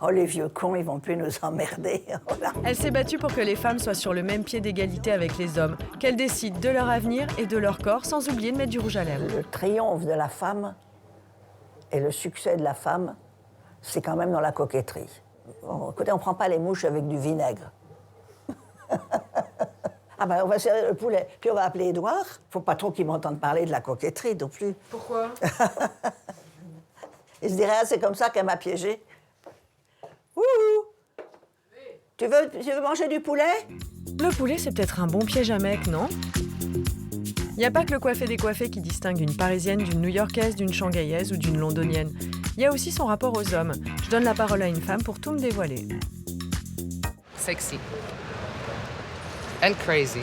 oh, les vieux cons, ils vont plus nous emmerder. Voilà. Elle s'est battue pour que les femmes soient sur le même pied d'égalité avec les hommes, qu'elles décident de leur avenir et de leur corps, sans oublier de mettre du rouge à lèvres. Le triomphe de la femme et le succès de la femme, c'est quand même dans la coquetterie. Bon, écoutez, on ne prend pas les mouches avec du vinaigre. Ah ben, on va serrer le poulet, puis on va appeler Édouard. Faut pas trop qu'il m'entende parler de la coquetterie non plus. Pourquoi? Il se dirait, ah, c'est comme ça qu'elle m'a piégé. Ouh! Tu veux manger du poulet? Le poulet, c'est peut-être un bon piège à mec, non? Il n'y a pas que le coiffé décoiffé qui distingue une Parisienne d'une New-Yorkaise, d'une Shanghaïaise ou d'une Londonienne. Il y a aussi son rapport aux hommes. Je donne la parole à une femme pour tout me dévoiler. Sexy. And crazy.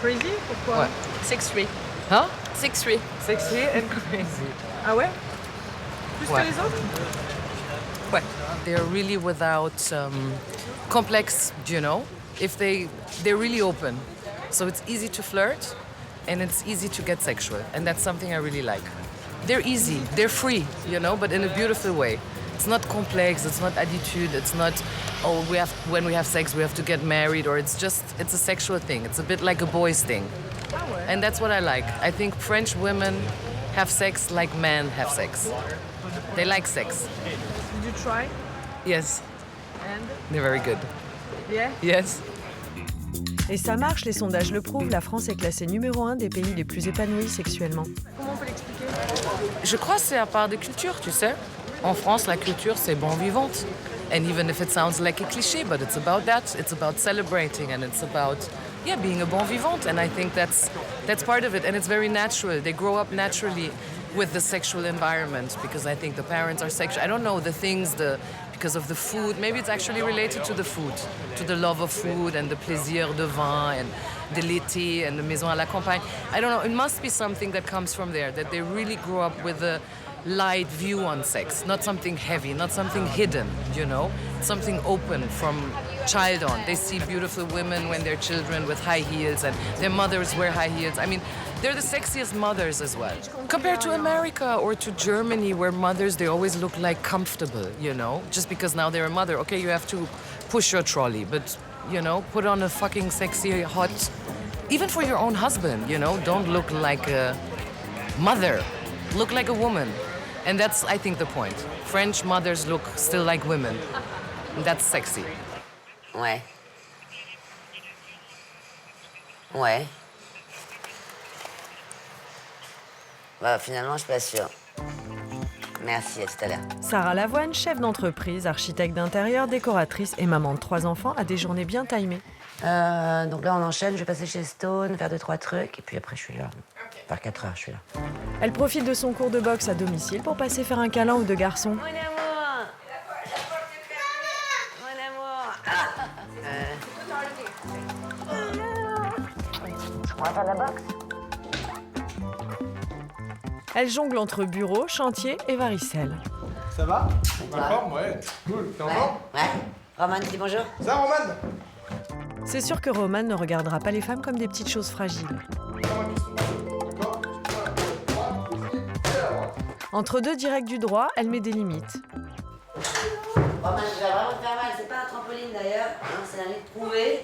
Crazy? Pourquoi? Ouais. 6'3". Hein? 6'3". Sexy and crazy. Ah ouais? Plus Ouais. que les autres? Ouais. They're really without complex, you know? They're really open. So it's easy to flirt and it's easy to get sexual. And that's something I really like. They're easy, they're free, you know, but in a beautiful way. It's not complex, it's not attitude, it's not, oh, when we have sex, we have to get married, or it's a sexual thing. It's a bit like a boys thing. And that's what I like. I think French women have sex like men have sex. They like sex. Did you try? Yes. And? They're very good. Yeah? Yes. Et ça marche, les sondages le prouvent, la France est classée numéro 1 des pays les plus épanouis sexuellement. Comment on peut l'expliquer? Je crois que c'est à part de culture, tu sais. En France, la culture, c'est bon vivante. And even if it sounds like a cliché, but it's about that. It's about celebrating and it's about, yeah, being a bon vivante. And I think that's part of it. And it's very natural. They grow up naturally with the sexual environment because I think the parents are sexual. I don't know, because of the food. Maybe it's actually related to the food, to the love of food and the plaisir de vin and de l'été and the maison à la campagne. I don't know, it must be something that comes from there, that they really grow up with a light view on sex, not something heavy, not something hidden, you know, something open from child on. They see beautiful women when they're children with high heels and their mothers wear high heels. I mean, they're the sexiest mothers as well. Compared to America or to Germany, where mothers, they always look like comfortable, you know, just because now they're a mother. Okay, you have to push your trolley, but, you know, put on a fucking sexy, hot, even for your own husband, you know, don't look like a mother, look like a woman. And that's, I think, the point. French mothers look still like women. That's sexy. Ouais. Ouais. Bah, finalement, je suis pas sûre. Merci, à tout à l'heure. Sarah Lavoine, chef d'entreprise, architecte d'intérieur, décoratrice et maman de 3 enfants, a des journées bien timées. Donc là, on enchaîne. Je vais passer chez Stone, faire 2-3 trucs, et puis après, je suis là. Vers 4 heures, je suis là. Elle profite de son cours de boxe à domicile pour passer faire un câlin aux 2 garçons. Mon amour. On va faire de la boxe. Elle jongle entre bureau, chantier et varicelle. Ça va? En forme, ouais. Cool. T'es en forme? Ouais. Roman, dis bonjour. Ça, Roman? C'est sûr que Roman ne regardera pas les femmes comme des petites choses fragiles. Entre 2 directs du droit, elle met des limites. Roman, je vais vraiment te faire mal. C'est pas un trampoline d'ailleurs. Non, c'est un lit de prouvé.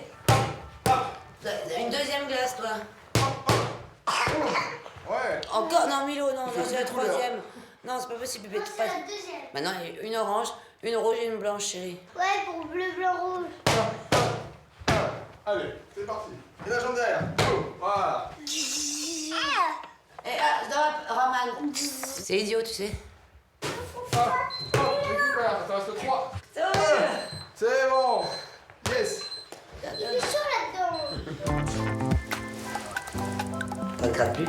Une deuxième glace, toi. Ouais. Encore? Non, Milo, non, c'est la 3e. Non, c'est pas possible, bébé. C'est la deuxième. Maintenant, il y a une orange, une rouge et une blanche, chérie. Ouais, pour bleu, blanc, rouge. Allez, c'est parti. Et la jambe derrière. Voilà. Et stop, Roman. C'est idiot, tu sais. Récupère, il te reste 3. C'est bon. C'est bon. Yes. Il est chaud là-dedans. Ça te gratte plus?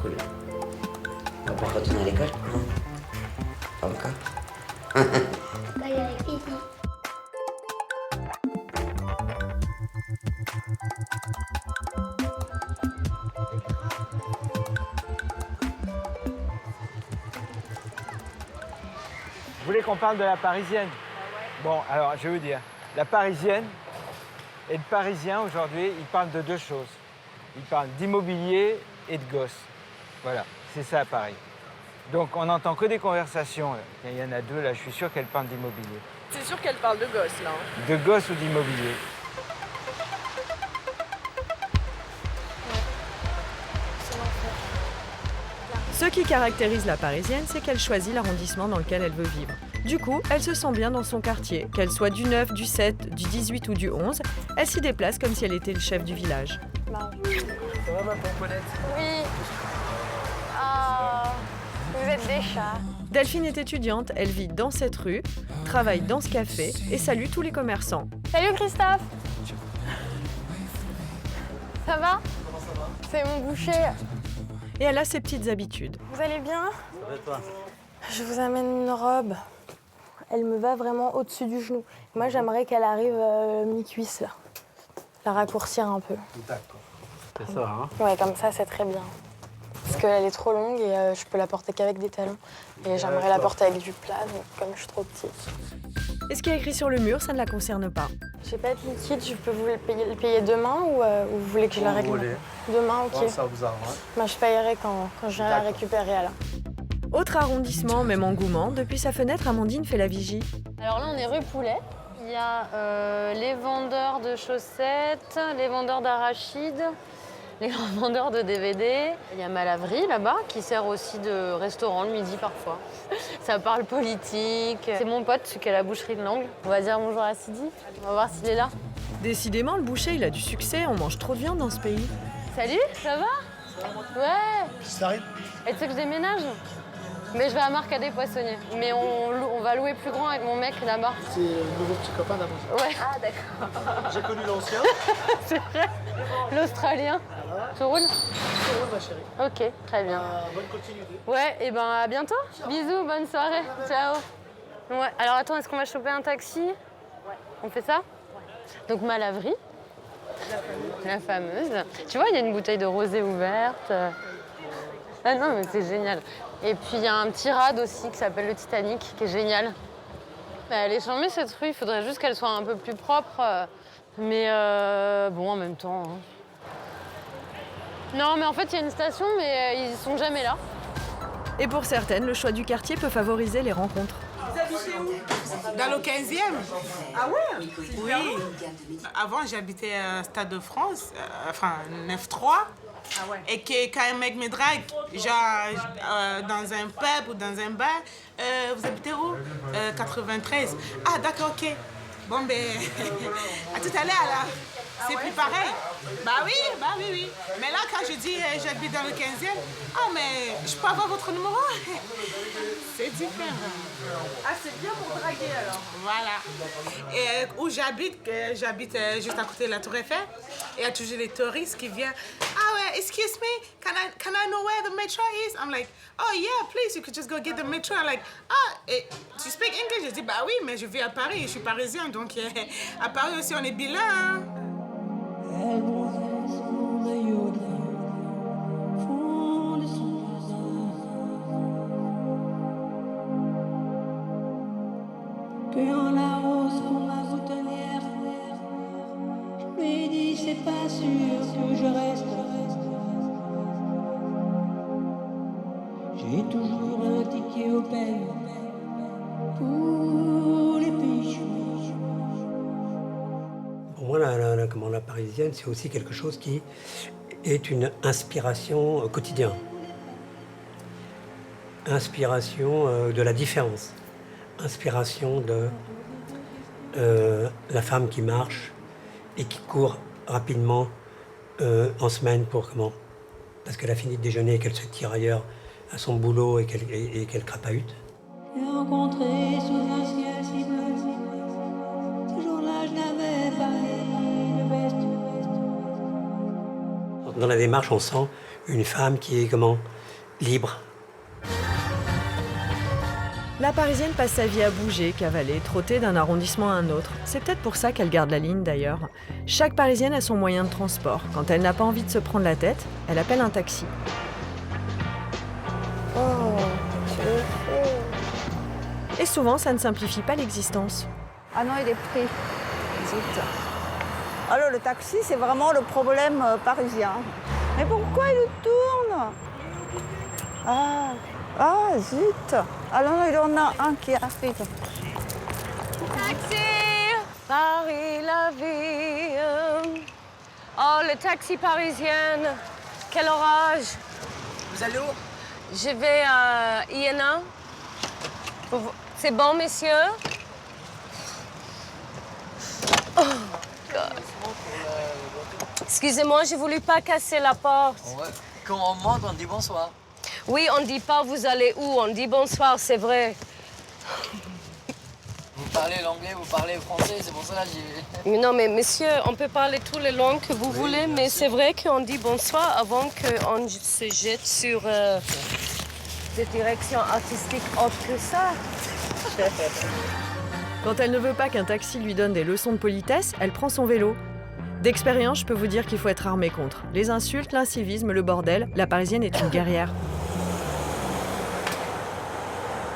Cool. On va pouvoir retourner à l'école? Non. Pas encore. Bah, il y a les filles. Vous voulez qu'on parle de la Parisienne? Bon, alors je vais vous dire, la Parisienne et le Parisien aujourd'hui, ils parlent de deux choses. Ils parlent d'immobilier et de gosses. Voilà, c'est ça à Paris. Donc on n'entend que des conversations. Il y en a deux là, je suis sûr qu'elles parlent d'immobilier. C'est sûr qu'elle parle de gosse, là. hein. De gosses ou d'immobilier? Ce qui caractérise la Parisienne, c'est qu'elle choisit l'arrondissement dans lequel elle veut vivre. Du coup, elle se sent bien dans son quartier, qu'elle soit du 9, du 7, du 18 ou du 11, elle s'y déplace comme si elle était le chef du village. Ça va ma pomponnette? Oui. Ah, vous êtes des chats. Delphine est étudiante, elle vit dans cette rue, travaille dans ce café et salue tous les commerçants. Salut Christophe. Ça va? C'est mon boucher. Et elle a ses petites habitudes. Vous allez bien? Ça va toi? Je vous amène une robe. Elle me va vraiment au-dessus du genou. Moi, j'aimerais qu'elle arrive mi-cuisse, là. La raccourcir un peu. D'accord. C'est ça, hein? Ouais, comme ça, c'est très bien. Parce qu'elle est trop longue et je peux la porter qu'avec des talons. Et j'aimerais la porter avec du plat, donc comme je suis trop petite. Et ce qui est écrit sur le mur, ça ne la concerne pas. J'ai pas de liquide, je peux vous le payer demain ou vous voulez que je la règle? Demain, ok. Ouais, ça vous arrange. Bah, je payerai quand je viens la récupérer, alors. Autre arrondissement, même engouement, depuis sa fenêtre, Amandine fait la vigie. Alors là, on est rue Poulet. Il y a les vendeurs de chaussettes, les vendeurs d'arachides, les vendeurs de DVD. Il y a Malaverie là-bas qui sert aussi de restaurant le midi parfois. Ça parle politique. C'est mon pote, celui qui a la boucherie de l'Angle. On va dire bonjour à Sidi. On va voir s'il est là. Décidément, le boucher, il a du succès. On mange trop de viande dans ce pays. Salut, ça va? Ouais. Ça arrive. Et tu sais que je déménage? Mais je vais à Marca des Poissonniers. Mais on va louer plus grand avec mon mec là-bas. C'est le nouveau petit copain d'Amandine. Ouais. Ah, d'accord. J'ai connu l'ancien. C'est vrai. L'Australien. Tu roules? Je roule, ma chérie. Ok, très bien. Bonne continuité. Ouais, et ben à bientôt. Bisous, bonne soirée. Ciao. Ouais. Alors attends, est-ce qu'on va choper un taxi? Ouais. On fait ça? Ouais. Donc Malaverie. La fameuse. Tu vois, il y a une bouteille de rosé ouverte. Ah non, mais c'est génial. Et puis il y a un petit rad aussi qui s'appelle le Titanic, qui est génial. Elle est charmée cette rue, il faudrait juste qu'elle soit un peu plus propre. Mais bon, en même temps. Hein. Non, mais en fait, il y a une station, mais ils sont jamais là. Et pour certaines, le choix du quartier peut favoriser les rencontres. Vous habitez où? Dans le 15e. Ah ouais? Oui. Avant, j'habitais à Stade de France, enfin 9-3. Ah ouais. Et que quand un mec me drague, genre dans un pub ou dans un bar, vous habitez où? 93. Ah d'accord, ok. Bon ben, à tout à l'heure là. C'est plus pareil. Bah oui. Mais là, quand je dis j'habite dans le 15e, ah mais je peux avoir votre numéro? C'est différent. Ah, c'est bien pour draguer alors. Voilà. Et où j'habite juste à côté de la Tour Eiffel. Et il y a toujours des touristes qui viennent. Ah ouais, excuse me, can I know where the metro is? I'm like, oh yeah, please, you could just go get the metro. I'm like, tu speak English? Je dis, bah oui, mais je vis à Paris, je suis parisienne, donc à Paris aussi on est bilingue. Cueillant la rose pour ma boutonnière, je lui dis c'est pas sûr que je reste. J'ai toujours un ticket au pain pour les péchés. Pour moi, la Parisienne, c'est aussi quelque chose qui est une inspiration au quotidien. inspiration de la différence. Inspiration de la femme qui marche et qui court rapidement en semaine pour comment? Parce qu'elle a fini de déjeuner et qu'elle se tire ailleurs à son boulot et qu'elle crapahute. J'ai rencontré sous un ciel si bleu. Ce jour-là, je n'avais pas mis de veste. Dans la démarche, on sent une femme qui est comment? Libre. La Parisienne passe sa vie à bouger, cavaler, trotter d'un arrondissement à un autre. C'est peut-être pour ça qu'elle garde la ligne d'ailleurs. Chaque Parisienne a son moyen de transport. Quand elle n'a pas envie de se prendre la tête, elle appelle un taxi. Oh, tu le fais. Et souvent, ça ne simplifie pas l'existence. Ah non, il est pris. Zut. Alors le taxi, c'est vraiment le problème parisien. Mais pourquoi il tourne? Ah, zut. Ah non, il y en a un qui arrive. Taxi, Paris, la vie. Oh, le taxi parisien. Quel orage. Vous allez où? Je vais à Iéna. C'est bon, messieurs? Oh, God. Excusez-moi, je ne voulais pas casser la porte. Ouais. Quand on monte, on dit bonsoir. Oui, on ne dit pas vous allez où, on dit bonsoir, c'est vrai. Vous parlez l'anglais, vous parlez français, c'est pour ça que j'ai... Non, mais monsieur, on peut parler toutes les langues que vous voulez, mais c'est vrai qu'on dit bonsoir avant qu'on se jette sur des directions artistiques autres que ça. Quand elle ne veut pas qu'un taxi lui donne des leçons de politesse, elle prend son vélo. D'expérience, je peux vous dire qu'il faut être armé contre. Les insultes, l'incivisme, le bordel, la Parisienne est une guerrière.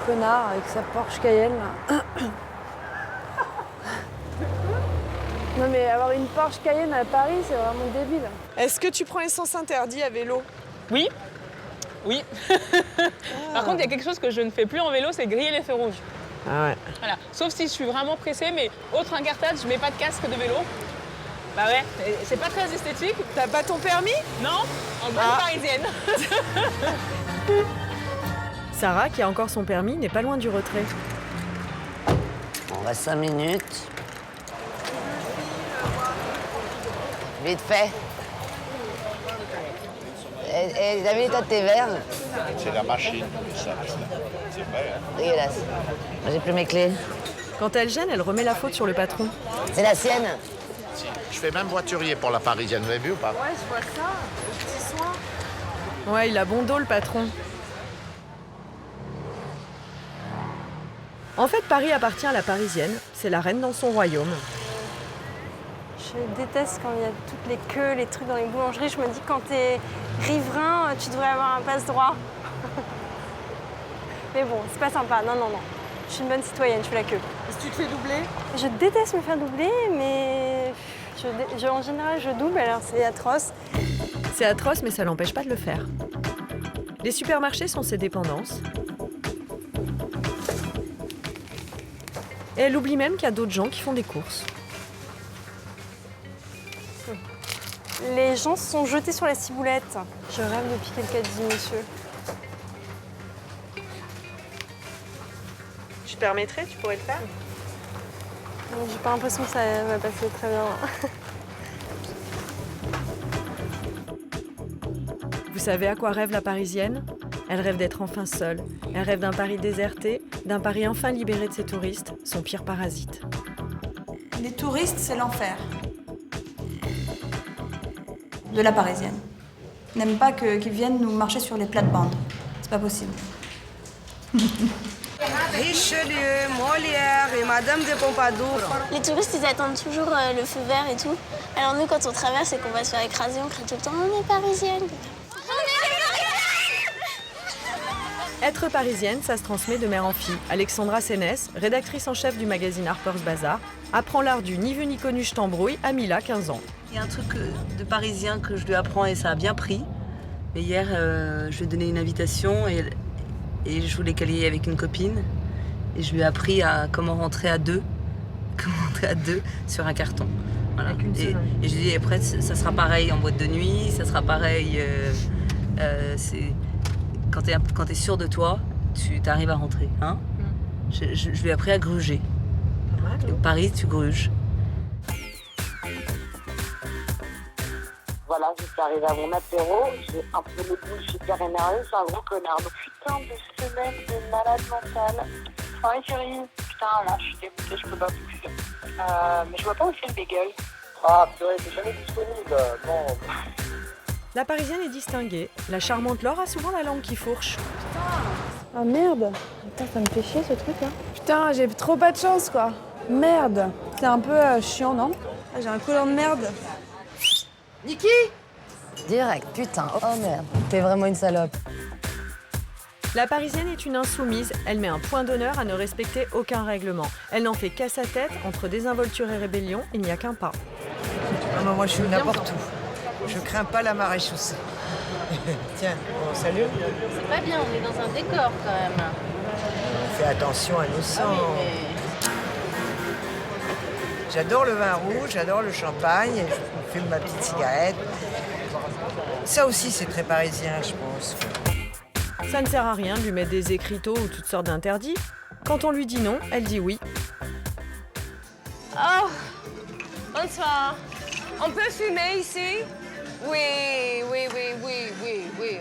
Connard avec sa Porsche Cayenne. Là. Non mais avoir une Porsche Cayenne à Paris, c'est vraiment débile. Est-ce que tu prends les sens interdits à vélo? Oui. Oui. Par contre, il y a quelque chose que je ne fais plus en vélo, c'est griller les feux rouges. Ah ouais. Voilà. Sauf si je suis vraiment pressée, mais autre incartade, je mets pas de casque de vélo. Bah ouais, c'est pas très esthétique. T'as pas ton permis? Non, en bonne parisienne. Sarah, qui a encore son permis, n'est pas loin du retrait. On reste 5 minutes. Vite fait. Et David, t'as tes verres? C'est la machine, ça. C'est vrai. Hein. Dégueulasse. Moi, j'ai plus mes clés. Quand elle gêne, elle remet la faute sur le patron. C'est la sienne? Je fais même voiturier pour la Parisienne, vous avez vu ou pas? Ouais, je vois ça. Le petit soin. Ouais, il a bon dos, le patron. En fait, Paris appartient à la Parisienne. C'est la reine dans son royaume. Je déteste quand il y a toutes les queues, les trucs dans les boulangeries. Je me dis, quand t'es riverain, tu devrais avoir un passe-droit. Mais bon, c'est pas sympa. Non, non, non. Je suis une bonne citoyenne, je fais la queue. Est-ce que tu te fais doubler? Je déteste me faire doubler, mais en général, je double, alors c'est atroce. C'est atroce, mais ça l'empêche pas de le faire. Les supermarchés sont ses dépendances. Et elle oublie même qu'il y a d'autres gens qui font des courses. Les gens se sont jetés sur la ciboulette. Je rêve de piquer le caddie, monsieur. Je te permettrais, tu pourrais le faire? J'ai pas l'impression que ça va passer très bien. Vous savez à quoi rêve la Parisienne? Elle rêve d'être enfin seule. Elle rêve d'un Paris déserté, d'un Paris enfin libéré de ses touristes, son pire parasite. Les touristes, c'est l'enfer de la Parisienne. Ils n'aiment pas qu'ils viennent nous marcher sur les plates-bandes. C'est pas possible. Richelieu, Molière et Madame de Pompadour. Les touristes, ils attendent toujours le feu vert et tout. Alors nous, quand on traverse et qu'on va se faire écraser, on crie tout le temps « On est parisienne !» Être parisienne, ça se transmet de mère en fille. Alexandra Sénès, rédactrice en chef du magazine Harper's Bazaar, apprend l'art du ni vu ni connu je t'embrouille à Mila, 15 ans. Il y a un truc de parisien que je lui apprends et ça a bien pris. Mais hier, je lui ai donné une invitation et je voulais qu'elle y aille avec une copine. Et je lui ai appris à comment rentrer à deux sur un carton. Voilà. Et je lui ai dit, après, ça sera pareil en boîte de nuit, ça sera pareil quand t'es sûr de toi, tu arrives à rentrer. Hein je lui ai appris à gruger. Paris, tu gruges. Voilà, je suis arrivée à mon apéro, j'ai un peu le boule, je suis hyper énervée, c'est un gros connard. Donc, putain de semaine de malade mentale. Ouais chérie, putain là, je suis dégoûtée, je peux pas plus. Mais je vois pas où c'est le bagel. Ah purée, c'est jamais disponible, non. La Parisienne est distinguée. La charmante Laure a souvent la langue qui fourche. Ah merde. Putain, ça me fait chier ce truc là. Putain, j'ai trop pas de chance quoi. Merde. C'est un peu chiant, non? J'ai un collant de merde. Niki! Direct, putain, oh merde, t'es vraiment une salope. La Parisienne est une insoumise. Elle met un point d'honneur à ne respecter aucun règlement. Elle n'en fait qu'à sa tête. Entre désinvolture et rébellion, il n'y a qu'un pas. Ah non, moi je suis n'importe où. Je crains pas la marée chaussée. Tiens, bon, salut. C'est pas bien, on est dans un décor quand même. On fait attention à nos sangs. Ah oui, mais... J'adore le vin rouge, j'adore le champagne, et je fume ma petite cigarette. Ça aussi, c'est très parisien, je pense. Ça ne sert à rien de lui mettre des écriteaux ou toutes sortes d'interdits. Quand on lui dit non, elle dit oui. Oh, bonsoir. On peut fumer ici? Oui,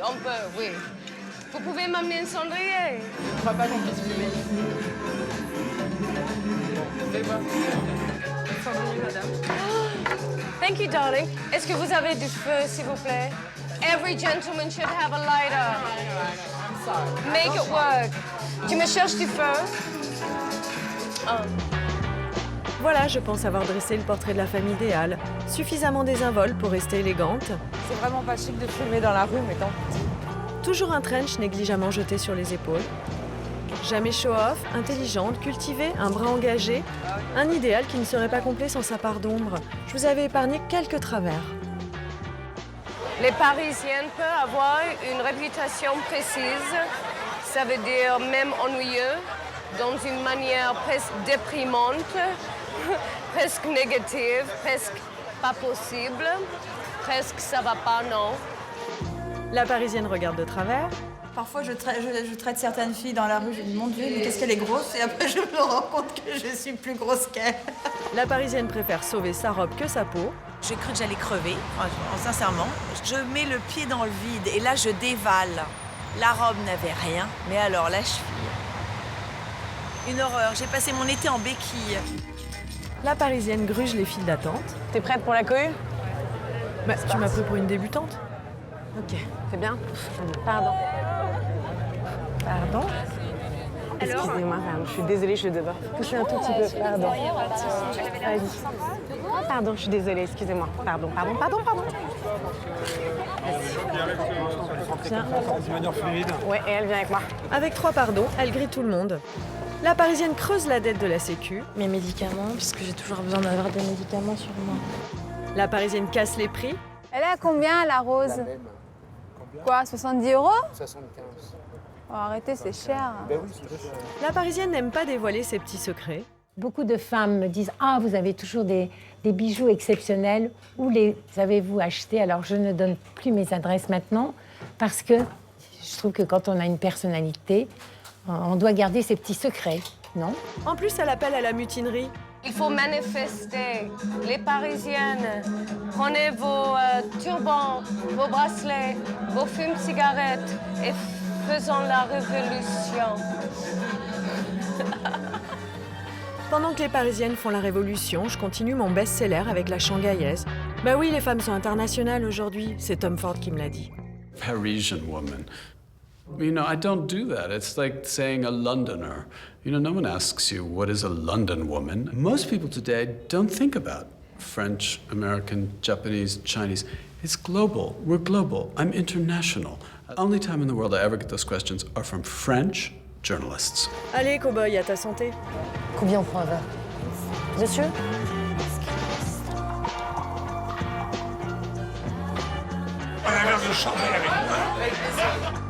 on peut, oui. Vous pouvez m'amener un cendrier? Je crois pas qu'on puisse fumer. Fais-moi. Cendrier, madame. Thank you, darling. Est-ce que vous avez du feu, s'il vous plaît? Every gentleman should have a lighter. Make it work. Tu me cherches du feu? Oh. Voilà, je pense avoir dressé le portrait de la femme idéale. Suffisamment désinvolte pour rester élégante. C'est vraiment pas chic de fumer dans la rue, mais tant. Toujours un trench négligemment jeté sur les épaules. Jamais show-off, intelligente, cultivée, un brin engagé. Un idéal qui ne serait pas complet sans sa part d'ombre. Je vous avais épargné quelques travers. Les Parisiennes peuvent avoir une réputation précise. Ça veut dire même ennuyeux, dans une manière presque déprimante, presque négative, presque pas possible, presque ça va pas, non. La Parisienne regarde de travers. Parfois, je traite certaines filles dans la rue, je me dis, mon Dieu, mais qu'est-ce qu'elle est grosse? Et après, je me rends compte que je suis plus grosse qu'elle. La Parisienne préfère sauver sa robe que sa peau. J'ai cru que j'allais crever, sincèrement. Je mets le pied dans le vide et là, je dévale. La robe n'avait rien, mais alors la cheville. Une horreur, j'ai passé mon été en béquille. La Parisienne gruge les files d'attente. T'es prête pour la cohue? Bah, tu m'as pris pour une débutante. Ok, c'est bien. Pardon. Pardon? Excusez-moi, je suis désolée, je devais pousser un tout petit peu. Pardon. Pardon, je suis désolée, excusez-moi. Pardon. Tiens. De manière fluide. Ouais, et elle vient avec moi. Avec 3 pardons, elle grille tout le monde. La Parisienne creuse la dette de la Sécu. Mes médicaments, puisque j'ai toujours besoin d'avoir des médicaments sur moi. La Parisienne casse les prix. Elle est à combien la rose? Quoi, 70 €? 75. Oh, arrêtez, c'est cher. Ben oui, c'est très cher. La Parisienne n'aime pas dévoiler ses petits secrets. Beaucoup de femmes me disent « Ah, vous avez toujours des bijoux exceptionnels. Où les avez-vous achetés ?» Alors, je ne donne plus mes adresses maintenant parce que je trouve que quand on a une personnalité, on doit garder ses petits secrets, non? En plus, elle appelle à la mutinerie. Il faut manifester. Les Parisiennes, prenez vos turbans, vos bracelets, vos fumes-cigarettes et faisons la révolution. Pendant que les Parisiennes font la révolution, je continue mon best-seller avec la Shanghaïaise. Bah oui, les femmes sont internationales aujourd'hui, c'est Tom Ford qui me l'a dit. Parisian woman. You know, I don't do that. It's like saying a Londoner. You know, no one asks you, what is a London woman? Most people today don't think about French, American, Japanese, Chinese. It's global. We're global. I'm international. The only time in the world I ever get those questions are from French journalists. Allez, cow-boy, à ta santé. Combien on prend un verre? Monsieur? Un verre de Chardonnay avec moi.